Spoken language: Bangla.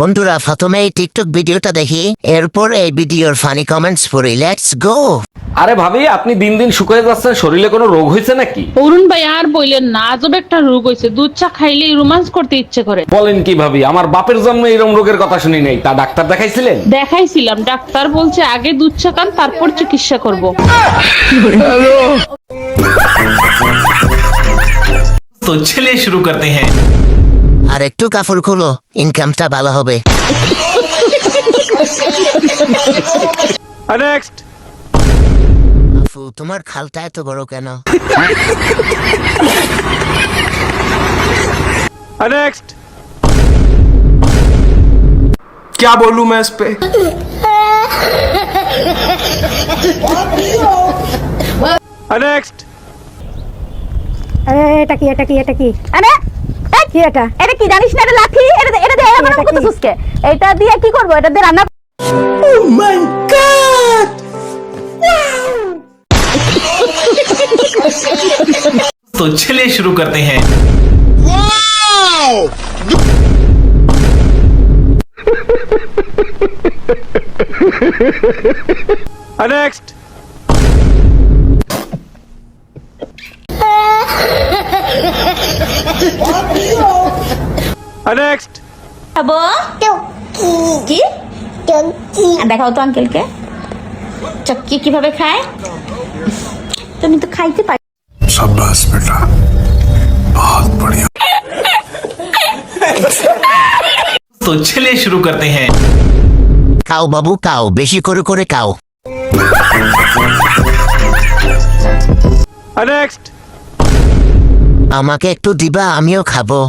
বন্ধুরা প্রথমে এই টিকটক ভিডিওটা দেখি, এরপর এই ভিডিওর ফানি কমেন্টস পড়ি। Let's go. আরে ভাবি, আপনি দিন দিন শুকিয়ে যাচ্ছেন, শরীরে কোনো রোগ হয়েছে নাকি? অরুণ ভাই আর বললেন না, আজব একটা রোগ হয়েছে, দুধ চা খাইলেই রোমান্স করতে ইচ্ছে করে। বলেন কি ভাবি, আমার বাপের জন্ম এরকম রোগের কথা শুনি নাই। তা ডাক্তার দেখাইছিলেন? দেখাইছিলাম, ডাক্তার বলছে আগে দুধ চা খান, তারপর চিকিৎসা করব। तो चलिए शुरू करते हैं। আর একটু কাপড় খুলো, ইনকামটা ভালো হবে। নেক্সট। আফু, তোমার খালটা এত বড় কেন? নেক্সট। क्या बोलूं मैं इस पे? নেক্সট। এটা কি আরে এই কি এটা কি জানিস না? এটা লাঠি, এটা দে আমার কত সুস্কে। এটা দিয়ে কি করব? এটা দিয়ে রান্না। ও মাই গড, तो चलिए शुरू करते हैं। নেক্সট। নেক্সট। খাবো কি দেখাও তো আঙ্কেলকে চক্কি কিভাবে খায়। তুমি তো খাইতে পারি। शाबाश बेटा, बहुत बढ़िया। तो चलिए शुरू करते हैं। কাও বাবু কাও, বেশি করে করে কাও। নেক্সট। আমাকে একটু দিবা, আমিও খাবো।